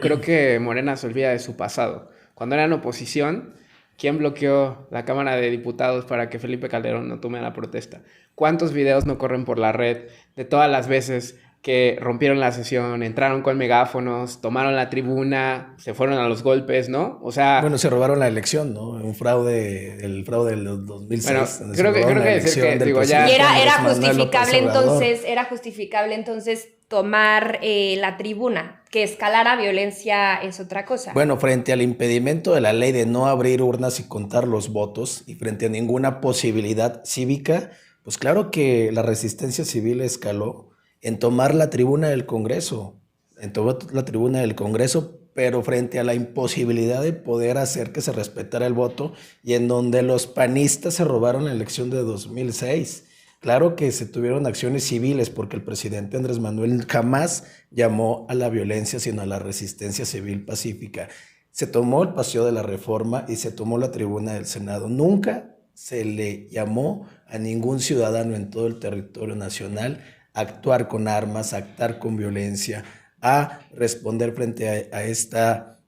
Creo que Morena se olvida de su pasado. Cuando eran oposición, ¿quién bloqueó la Cámara de Diputados para que Felipe Calderón no tome la protesta? ¿Cuántos videos no corren por la red de todas las veces que rompieron la sesión, entraron con megáfonos, tomaron la tribuna, se fueron a los golpes, ¿no? O Bueno, sea, se robaron la elección, ¿no? Un fraude, el fraude del bueno, 2006, donde se robaron creo la que decir elección que, del digo, Y presidente ya, era Andrés Manuel López Obrador. era justificable entonces tomar la tribuna, que escalara violencia es otra cosa. Bueno, frente al impedimento de la ley de no abrir urnas y contar los votos, y frente a ninguna posibilidad cívica, pues claro que la resistencia civil escaló en tomar la tribuna del Congreso, en tomar la tribuna del Congreso, pero frente a la imposibilidad de poder hacer que se respetara el voto y en donde los panistas se robaron la elección de 2006. Claro que se tuvieron acciones civiles porque el presidente Andrés Manuel jamás llamó a la violencia, sino a la resistencia civil pacífica. Se tomó el Paseo de la Reforma y se tomó la tribuna del Senado. Nunca se le llamó a ningún ciudadano en todo el territorio nacional a actuar con armas, a actuar con violencia, a responder frente a esta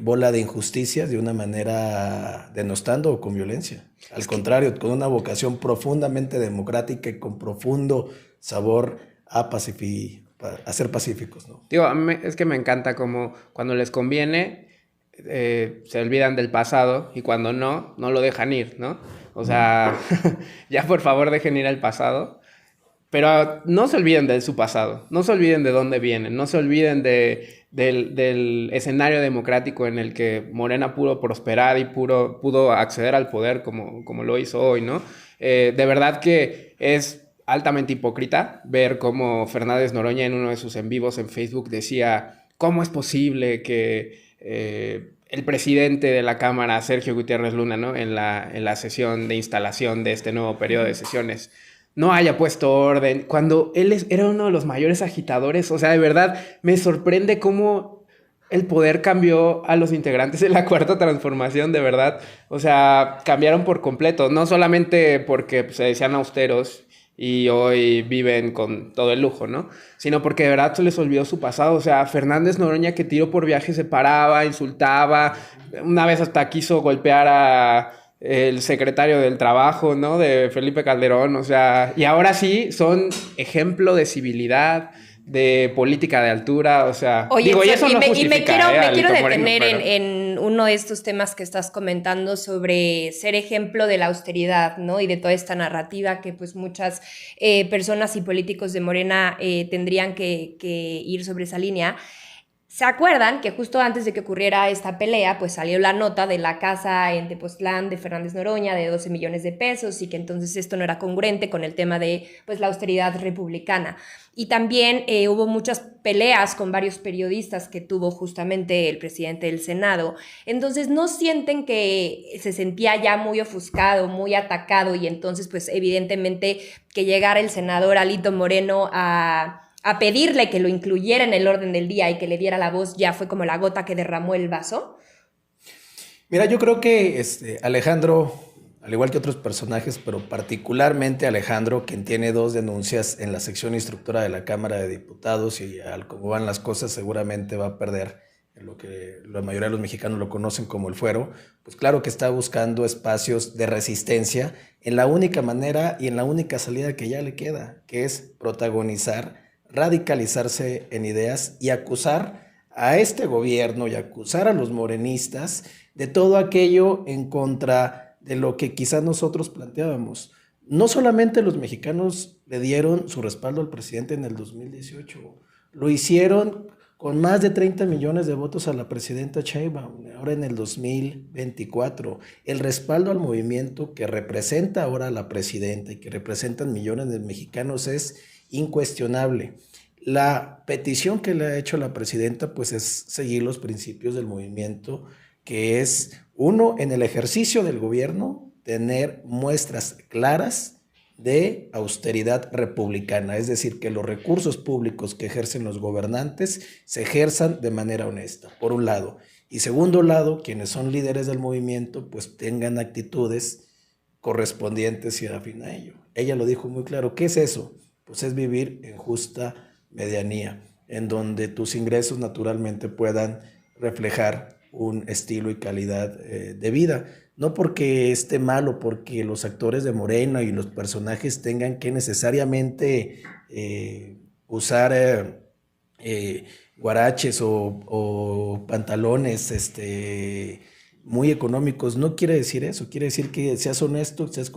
bola de injusticias de una manera denostando o con violencia. Al contrario, con una vocación profundamente democrática y con profundo sabor a ser pacíficos, ¿no? digo, es que me encanta como cuando les conviene se olvidan del pasado y cuando no, no lo dejan ir, ¿no? O sea, ya por favor dejen ir al pasado. Pero no se olviden de su pasado, no se olviden de dónde vienen, no se olviden del escenario democrático en el que Morena pudo prosperar y pudo acceder al poder como lo hizo hoy, ¿no? De verdad que es altamente hipócrita ver cómo Fernández Noroña en uno de sus en vivos en Facebook decía, ¿cómo es posible que el presidente de la Cámara, Sergio Gutiérrez Luna, ¿no? en la sesión de instalación de este nuevo periodo de sesiones, no haya puesto orden, cuando era uno de los mayores agitadores? O sea, de verdad, me sorprende cómo el poder cambió a los integrantes de la Cuarta Transformación, de verdad. O sea, cambiaron por completo, no solamente porque pues, se decían austeros y hoy viven con todo el lujo, ¿no? Sino porque de verdad se les olvidó su pasado. O sea, Fernández Noroña, que tiro por viaje se paraba, insultaba, una vez hasta quiso golpear a el secretario del trabajo, ¿no? De Felipe Calderón, o sea, y ahora sí son ejemplo de civilidad, de política de altura, o sea, Oye, digo, y eso no me justifica, me quiero Alito Moreno, detener pero... en uno de estos temas que estás comentando sobre ser ejemplo de la austeridad, ¿no? Y de toda esta narrativa que pues muchas personas y políticos de Morena tendrían que ir sobre esa línea. ¿Se acuerdan que justo antes de que ocurriera esta pelea, pues salió la nota de la casa en Tepoztlán de Fernández Noroña de 12 millones de pesos y que entonces esto no era congruente con el tema de pues la austeridad republicana? Y también hubo muchas peleas con varios periodistas que tuvo justamente el presidente del Senado. Entonces, ¿no sienten que se sentía ya muy ofuscado, muy atacado y entonces pues evidentemente que llegara el senador Alito Moreno a pedirle que lo incluyera en el orden del día y que le diera la voz, ya fue como la gota que derramó el vaso? Mira, yo creo que Alejandro, al igual que otros personajes, pero particularmente Alejandro, quien tiene dos denuncias en la sección instructora de la Cámara de Diputados y al cómo van las cosas seguramente va a perder en lo que la mayoría de los mexicanos lo conocen como el fuero, pues claro que está buscando espacios de resistencia en la única manera y en la única salida que ya le queda, que es protagonizar, radicalizarse en ideas y acusar a este gobierno y acusar a los morenistas de todo aquello en contra de lo que quizás nosotros planteábamos. No solamente los mexicanos le dieron su respaldo al presidente en el 2018, lo hicieron con más de 30 millones de votos a la presidenta Sheinbaum, ahora en el 2024. El respaldo al movimiento que representa ahora a la presidenta y que representan millones de mexicanos es incuestionable. La petición que le ha hecho la presidenta pues es seguir los principios del movimiento, que es, uno, en el ejercicio del gobierno, tener muestras claras de austeridad republicana, es decir, que los recursos públicos que ejercen los gobernantes se ejerzan de manera honesta, por un lado. Y segundo lado, quienes son líderes del movimiento pues tengan actitudes correspondientes y afín a ello. Ella lo dijo muy claro. ¿Qué es eso? Pues es vivir en justa medianía, en donde tus ingresos naturalmente puedan reflejar un estilo y calidad de vida. No porque esté mal o porque los actores de Morena y los personajes tengan que necesariamente usar guaraches o pantalones muy económicos. No quiere decir eso, quiere decir que seas honesto, seas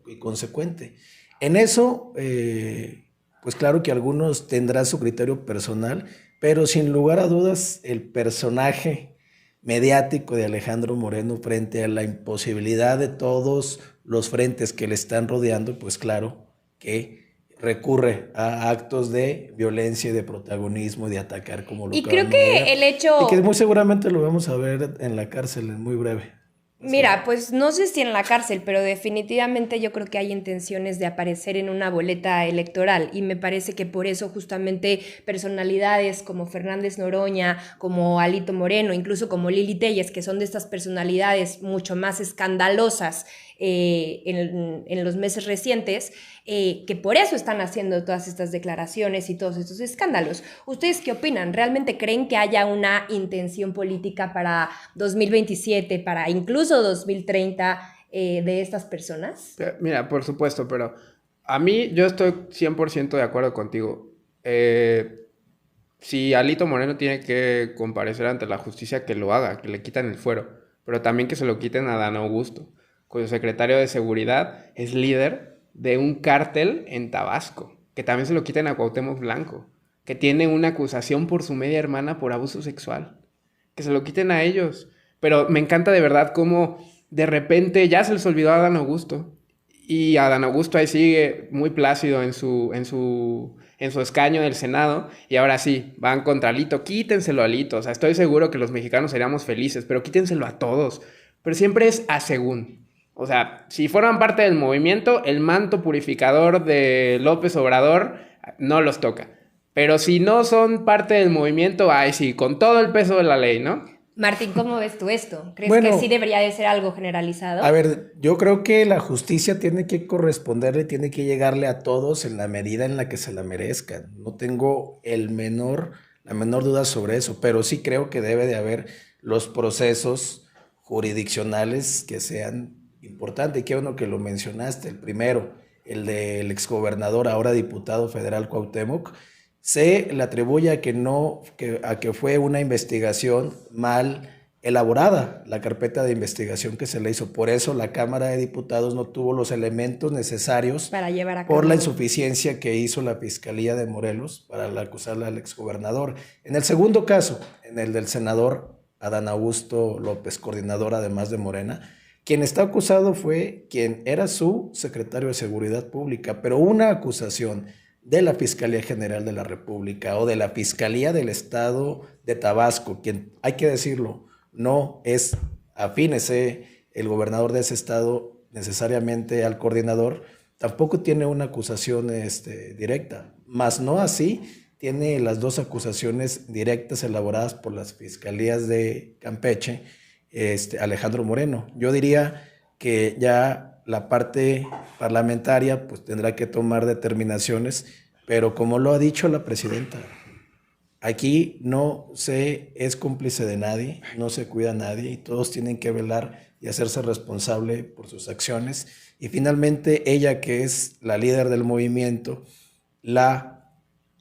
y consecuente. En eso, pues claro que algunos tendrán su criterio personal, pero sin lugar a dudas el personaje mediático de Alejandro Moreno frente a la imposibilidad de todos los frentes que le están rodeando, pues claro que recurre a actos de violencia y de protagonismo y de atacar como lo y creo que el hecho... Y que muy seguramente lo vamos a ver en la cárcel en muy breve. Mira, pues no sé si en la cárcel, pero definitivamente yo creo que hay intenciones de aparecer en una boleta electoral y me parece que por eso justamente personalidades como Fernández Noroña, como Alito Moreno, incluso como Lili Téllez, que son de estas personalidades mucho más escandalosas en los meses recientes, que por eso están haciendo todas estas declaraciones y todos estos escándalos. ¿Ustedes qué opinan? ¿Realmente creen que haya una intención política para 2027, para incluso 2030 de estas personas? Mira, por supuesto, pero a mí yo estoy 100% de acuerdo contigo. Si Alito Moreno tiene que comparecer ante la justicia, que lo haga, que le quiten el fuero, pero también que se lo quiten a Adán Augusto, cuyo secretario de Seguridad es líder de un cártel en Tabasco, que también se lo quiten a Cuauhtémoc Blanco, que tiene una acusación por su media hermana por abuso sexual, que se lo quiten a ellos. Pero me encanta de verdad cómo de repente ya se les olvidó a Adán Augusto, y Adán Augusto ahí sigue muy plácido en su escaño del Senado, y ahora sí, van contra Alito, quítenselo a Alito. O sea, estoy seguro que los mexicanos seríamos felices, pero quítenselo a todos. Pero siempre es a según. O sea, si forman parte del movimiento, el manto purificador de López Obrador no los toca. Pero si no son parte del movimiento, ay sí, con todo el peso de la ley, ¿no? Martín, ¿cómo ves tú esto? ¿Crees Bueno, que sí debería de ser algo generalizado? A ver, yo creo que la justicia tiene que corresponderle, tiene que llegarle a todos en la medida en la que se la merezcan. No tengo la menor duda sobre eso, pero sí creo que debe de haber los procesos jurisdiccionales que sean importantes. Qué bueno que lo mencionaste. El primero, el del exgobernador, ahora diputado federal Cuauhtémoc, se le atribuye a que fue una investigación mal elaborada, la carpeta de investigación que se le hizo. Por eso la Cámara de Diputados no tuvo los elementos necesarios para llevar a cabo. Por la insuficiencia que hizo la Fiscalía de Morelos para acusarle al exgobernador. En el segundo caso, en el del senador Adán Augusto López, coordinador además de Morena, quien está acusado fue quien era su secretario de Seguridad Pública, pero una acusación de la Fiscalía General de la República o de la Fiscalía del Estado de Tabasco, quien, hay que decirlo, no es afín el gobernador de ese estado necesariamente al coordinador, tampoco tiene una acusación directa, más no así tiene las dos acusaciones directas elaboradas por las fiscalías de Campeche, Alejandro Moreno. Yo diría que ya la parte parlamentaria pues tendrá que tomar determinaciones, pero como lo ha dicho la presidenta, aquí no se es cómplice de nadie, no se cuida a nadie y todos tienen que velar y hacerse responsable por sus acciones. Y finalmente ella, que es la líder del movimiento, la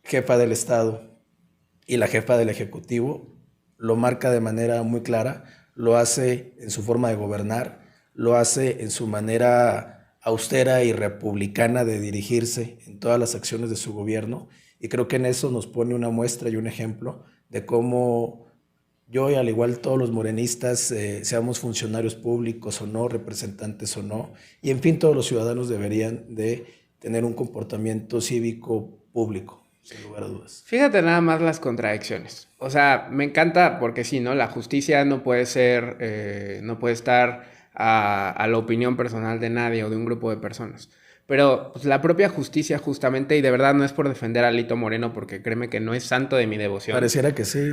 jefa del Estado y la jefa del Ejecutivo, lo marca de manera muy clara, lo hace en su forma de gobernar, lo hace en su manera austera y republicana de dirigirse en todas las acciones de su gobierno, y creo que en eso nos pone una muestra y un ejemplo de cómo yo, y al igual todos los morenistas, seamos funcionarios públicos o no, representantes o no, y en fin todos los ciudadanos deberían de tener un comportamiento cívico público, sin lugar a dudas. Fíjate nada más las contradicciones. O sea, me encanta porque sí, ¿no? La justicia no puede ser, no puede estar a la opinión personal de nadie o de un grupo de personas. Pero pues, la propia justicia justamente, y de verdad no es por defender a Alito Moreno, porque créeme que no es santo de mi devoción. Pareciera que sí.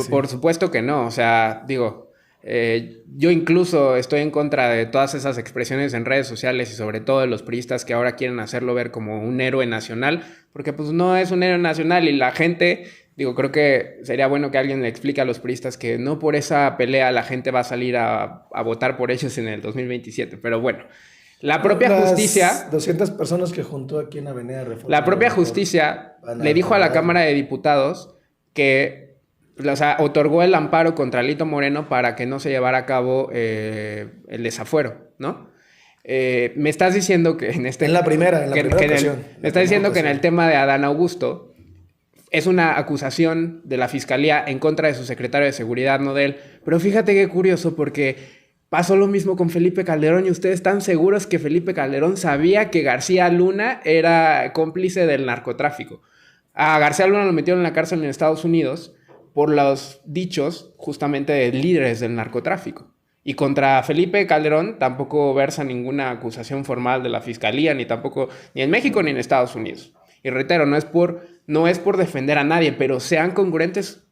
Por supuesto que no, o sea, digo, yo incluso estoy en contra de todas esas expresiones en redes sociales y sobre todo de los priistas que ahora quieren hacerlo ver como un héroe nacional, porque pues no es un héroe nacional y la gente Digo, creo que sería bueno que alguien le explique a los priistas que no por esa pelea la gente va a salir a votar por ellos en el 2027. Pero bueno, la propia Las justicia... 200 personas que juntó aquí en Avenida Reforma. La propia justicia le dijo a la Cámara de Diputados que, o sea, otorgó el amparo contra Alito Moreno para que no se llevara a cabo el desafuero, ¿no? Me estás diciendo que en este... En la primera ocasión. Me estás diciendo que en el tema de Adán Augusto es una acusación de la Fiscalía en contra de su secretario de Seguridad, no de él. Pero fíjate qué curioso, porque pasó lo mismo con Felipe Calderón y ustedes están seguros que Felipe Calderón sabía que García Luna era cómplice del narcotráfico. A García Luna lo metieron en la cárcel en Estados Unidos por los dichos justamente de líderes del narcotráfico. Y contra Felipe Calderón tampoco versa ninguna acusación formal de la Fiscalía, ni tampoco, ni en México ni en Estados Unidos. Y reitero, no es por defender a nadie, pero sean congruentes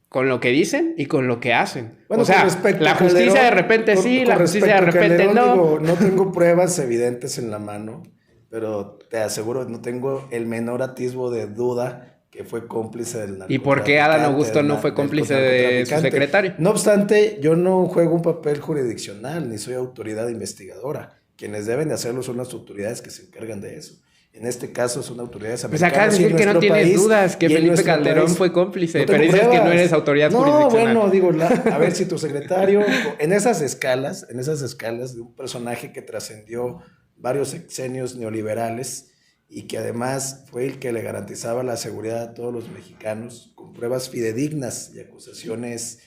con lo que dicen y con lo que hacen. Bueno, o sea, la justicia Calderón, de repente sí, la justicia de repente Calderón, no. Digo, no tengo pruebas evidentes en la mano, pero te aseguro, no tengo el menor atisbo de duda que fue cómplice del narcotraficante. ¿Y por qué Adán Augusto no fue cómplice de su secretario? No obstante, yo no juego un papel jurisdiccional, ni soy autoridad investigadora. Quienes deben de hacerlo son las autoridades que se encargan de eso. En este caso son autoridades americanas. Pues acá decir que no tienes dudas que Felipe Calderón fue cómplice, pero dices que no eres autoridad jurisdiccional. No, bueno, digo, a ver si tu secretario, en esas escalas de un personaje que trascendió varios sexenios neoliberales y que además fue el que le garantizaba la seguridad a todos los mexicanos con pruebas fidedignas y acusaciones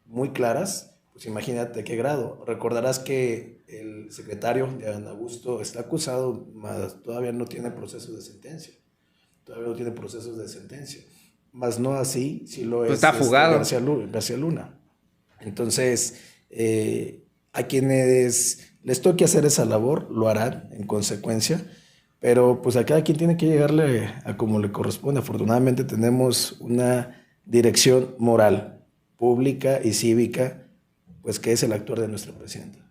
muy claras, pues imagínate qué grado. Recordarás que el secretario de Adán Augusto está acusado, mas todavía no tiene procesos de sentencia. Más no así, si lo es está fugado. García Luna. Entonces, a quienes les toque hacer esa labor, lo harán en consecuencia. Pero pues a cada quien tiene que llegarle a como le corresponde. Afortunadamente tenemos una dirección moral, pública y cívica, pues que es el actuar de nuestra presidenta.